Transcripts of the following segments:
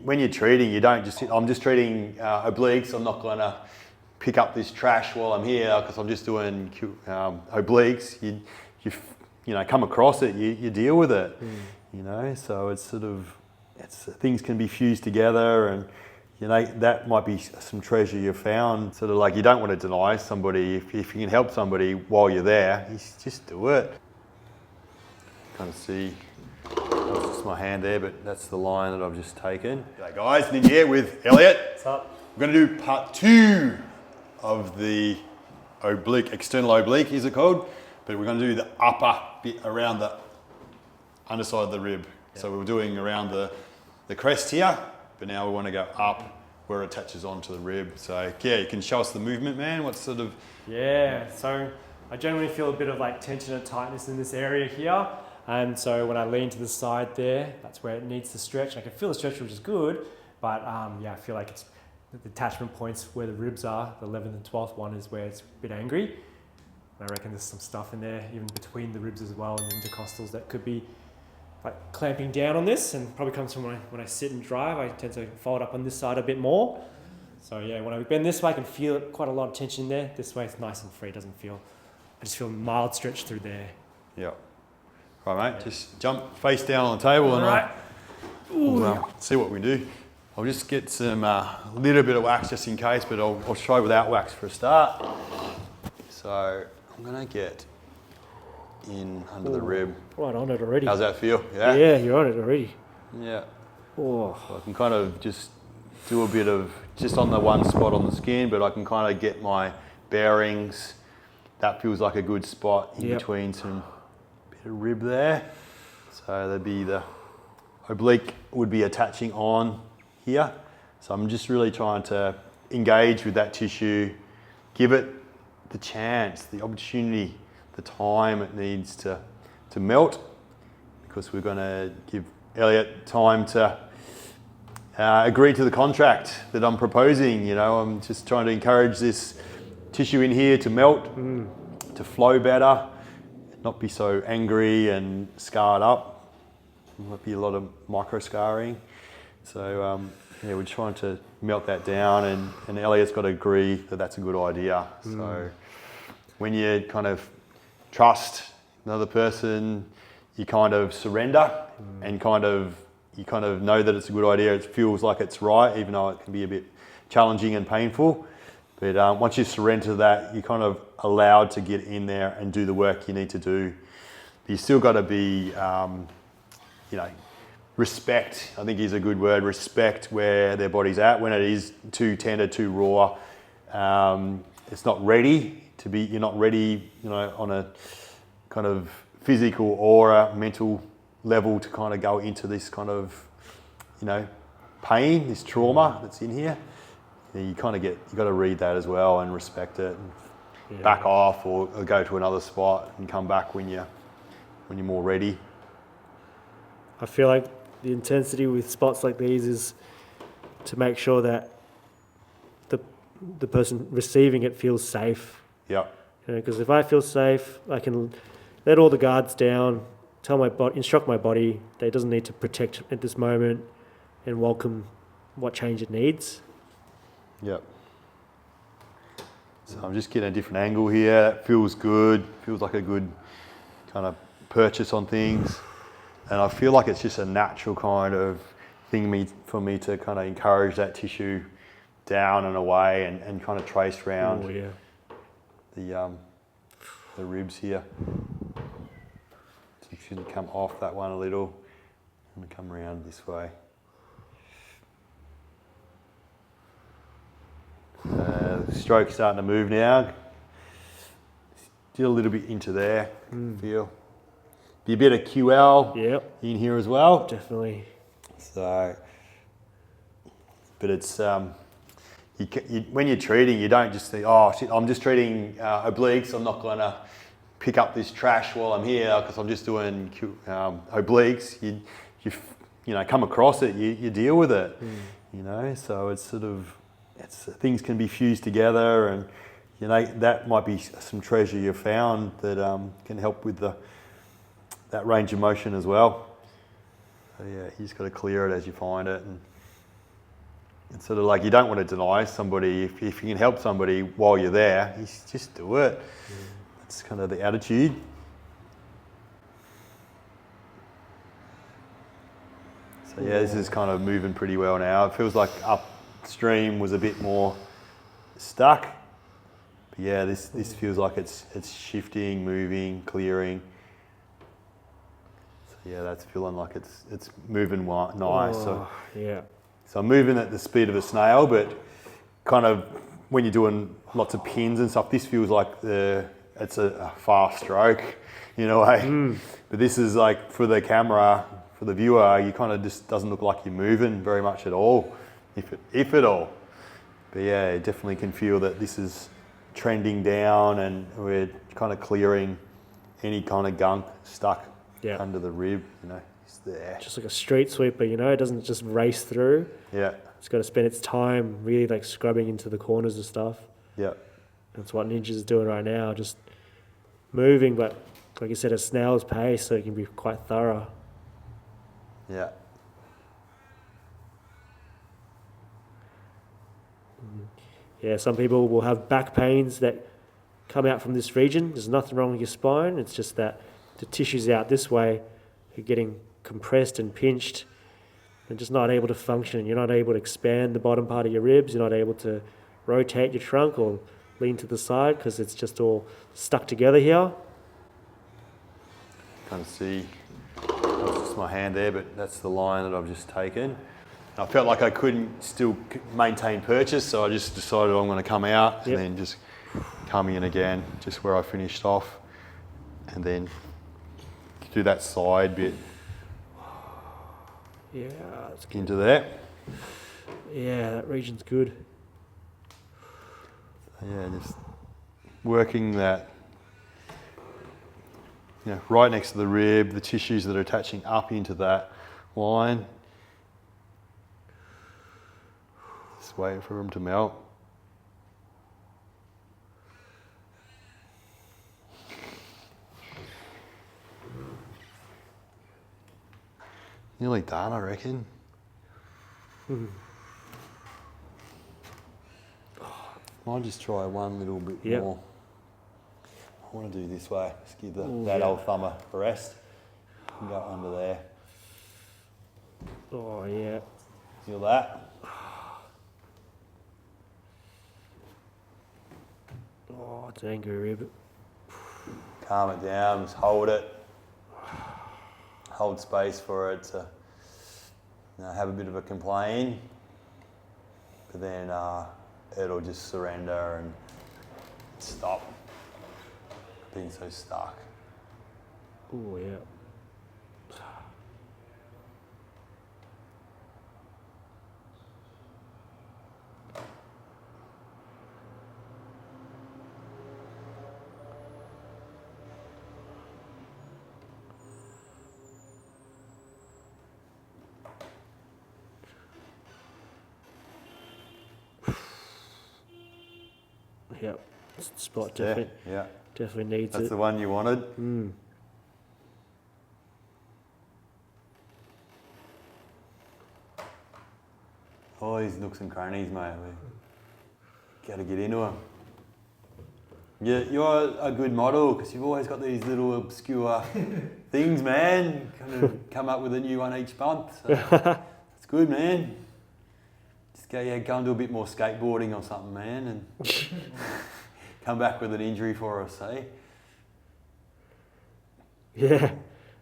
when you're treating, you don't just, I'm just treating obliques, I'm not gonna pick up this trash while I'm here because I'm just doing obliques. You know, come across it, you deal with it, you know, so it's sort of, things can be fused together, and you know, that might be some treasure you've found. Sort of like, you don't want to deny somebody. If you can help somebody while you're there, you just do it. Kind of see, that's just my hand there, but that's the line that I've just taken. G'day guys, Nick here with Elliot. What's up? We're going to do part 2 of the oblique, external oblique is it called? But we're going to do the upper bit around the underside of the rib. Yep. So we were doing around the crest here, but now we want to go up where it attaches onto the rib. So yeah, you can show us the movement, man. What sort of... Yeah, so I generally feel a bit of like tension and tightness in this area here. And so when I lean to the side there, that's where it needs to stretch. I can feel the stretch, which is good, but yeah, I feel like it's the attachment points where the ribs are, the 11th and 12th one is where it's a bit angry. And I reckon there's some stuff in there, even between the ribs as well, and the intercostals that could be like clamping down on this, and probably comes from when I sit and drive, I tend to fold up on this side a bit more. So yeah, when I bend this way, I can feel quite a lot of tension there. This way it's nice and free, doesn't feel, I just feel mild stretch through there. Yeah. Right, mate, just jump face down on the table and we'll see what we do. I'll just get some little bit of wax just in case, but I'll try without wax for a start. So I'm gonna get in under the rib. Right on it already. How's that feel? Yeah? Yeah, you're on it already. Yeah. Oh. So I can kind of just do a bit of, just on the one spot on the skin, but I can kind of get my bearings. That feels like a good spot in between some bit of rib there. So there'd be the oblique would be attaching on here. So I'm just really trying to engage with that tissue, give it the chance, the opportunity, the time it needs to melt, because we're going to give Elliot time to agree to the contract that I'm proposing. You know, I'm just trying to encourage this tissue in here to melt, to flow better, not be so angry and scarred up. There might be a lot of micro scarring. So yeah, we're trying to melt that down, and Elliot's got to agree that that's a good idea. So when you kind of trust another person, you kind of surrender and you kind of know that it's a good idea. It feels like it's right, even though it can be a bit challenging and painful. But once you surrender to that, you're kind of allowed to get in there and do the work you need to do. But you still got to be, you know, respect, I think is a good word, respect where their body's at. When it is too tender, too raw, it's not ready to be, you're not ready, you know, on a kind of physical or a mental level to kind of go into this kind of, you know, pain, this trauma that's in here. You kind of you got to read that as well and respect it, and back off or go to another spot and come back when you're more ready. I feel like the intensity with spots like these is to make sure that the person receiving it feels safe. Yeah. Because if I feel safe, I can let all the guards down, tell my body, instruct my body that it doesn't need to protect at this moment, and welcome what change it needs. Yep. So I'm just getting a different angle here. That feels good. Feels like a good kind of purchase on things. And I feel like it's just a natural kind of thing for me to kind of encourage that tissue down and away and kind of trace around the ribs here. So you should come off that one a little and come around this way. The stroke's starting to move now. Still a little bit into there. Feel. Be a bit of QL in here as well. Definitely. So, but it's when you're treating, you don't just think, oh shit, I'm just treating obliques. I'm not going to pick up this trash while I'm here because I'm just doing obliques. You know, come across it, you deal with it. You know, so it's sort of, things can be fused together, and you know, that might be some treasure you've found that can help with that range of motion as well. So yeah, you just got to clear it as you find it, and sort of like you don't want to deny somebody. If you can help somebody while you're there, you just do it. That's kind of the attitude. So yeah, this is kind of moving pretty well now. It feels like upstream was a bit more stuck. But yeah, this feels like it's shifting, moving, clearing. So yeah, that's feeling like it's moving nice. So yeah. So I'm moving at the speed of a snail, but kind of when you're doing lots of pins and stuff, this feels like it's a fast stroke in a way. But this is like for the camera, for the viewer, you kind of just doesn't look like you're moving very much at all, if at all. But yeah, you definitely can feel that this is trending down and we're kind of clearing any kind of gunk stuck under the rib, it's there. Just like a street sweeper, it doesn't just race through. Yeah. It's got to spend its time really like scrubbing into the corners of stuff. Yeah. That's what Ninja's is doing right now, just moving, but like you said, at snail's pace, so it can be quite thorough. Yeah. Yeah, some people will have back pains that come out from this region. There's nothing wrong with your spine. It's just that the tissues out this way are getting compressed and pinched and just not able to function. You're not able to expand the bottom part of your ribs. You're not able to rotate your trunk or lean to the side because it's just all stuck together here. Kind of see, that's just my hand there, but that's the line that I've just taken. I felt like I couldn't still maintain purchase, so I just decided I'm going to come out and then just come in again, just where I finished off, and then do that side bit. Yeah, that's good. Into there. Yeah, that region's good. Yeah, just working that, right next to the rib, the tissues that are attaching up into that line. Just waiting for them to melt. Nearly done, I reckon. Might just try one little bit more. I want to do this way. Just give that old thumb a rest. And go under there. Oh yeah. Feel that? Oh, it's an angry rib. Calm it down. Just hold it. Hold space for it to have a bit of a complain, but then it'll just surrender and stop being so stuck. Oh yeah. Yep, that's the spot. Definitely needs That's it. the one you wanted. All these nooks and crannies, mate. We got to get into them. Yeah, you're a good model because you've always got these little obscure things, man. Kind of come up with a new one each month. So that's good, man. Just go and do a bit more skateboarding or something, man, and come back with an injury for us, eh? Yeah,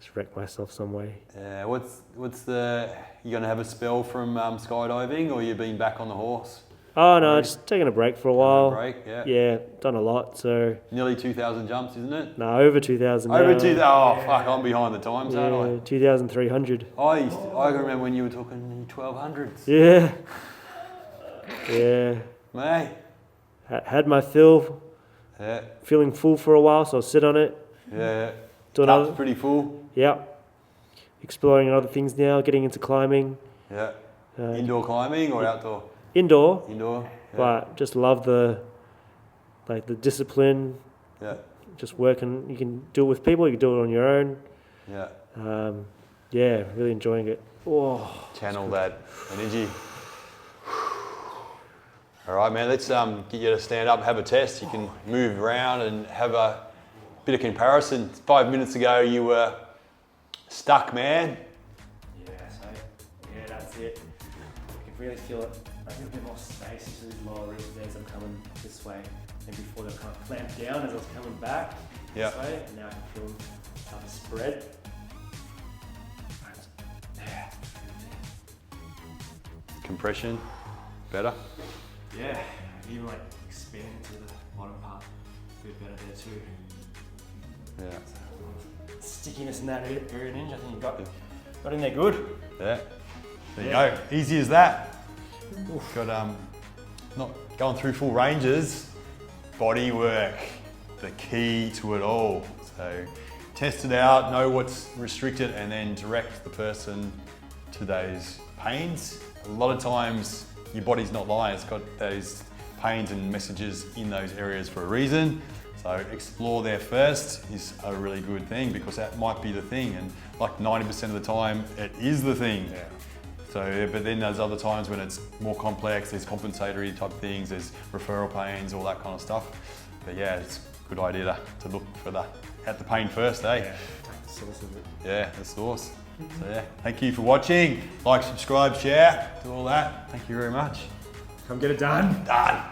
just wreck myself some way. Yeah, you gonna have a spell from skydiving, or you been back on the horse? Oh no, just taking a break for a while. Yeah, done a lot, so. Nearly 2,000 jumps, isn't it? No, over 2,000 now. Over 2,000, oh fuck, I'm behind the times, aren't I? 2,300. I can remember when you were talking 1,200s. Yeah. Yeah. Mate. Had my fill. Yeah. Feeling full for a while, so I'll sit on it. Yeah. Cup's pretty full. Yeah. Exploring other things now, getting into climbing. Yeah. Indoor climbing or outdoor? Indoor. Indoor. Yeah. But just love the discipline. Yeah. Just working. You can do it with people. You can do it on your own. Yeah. Yeah, really enjoying it. Oh, Channel that energy. All right, man, let's get you to stand up and have a test. You can move around and have a bit of comparison. 5 minutes ago, you were stuck, man. yeah, so yeah, that's it. I can really feel it. I get a bit more space into these lower ribs there as I'm coming this way. And before they kind of clamped down as I was coming back this way, and now I can feel them start to spread. Yeah. Compression, better. Yeah, even like expanding to the bottom part, a bit better there too. Yeah. Stickiness in that area ninja, I think you got in there good. Yeah. There you go. Easy as that. Got not going through full ranges. Bodywork, the key to it all. So test it out, know what's restricted, and then direct the person to those pains. A lot of times your body's not lying, it's got those pains and messages in those areas for a reason. So explore there first is a really good thing, because that might be the thing, and like 90% of the time it is the thing. Yeah. So, but then there's other times when it's more complex, there's compensatory type things, there's referral pains, all that kind of stuff. But yeah, it's a good idea to look for at the pain first, eh? Yeah, take the source of it. Yeah, the source. So yeah, thank you for watching. Like, subscribe, share, do all that. Thank you very much. Come get it done. Done.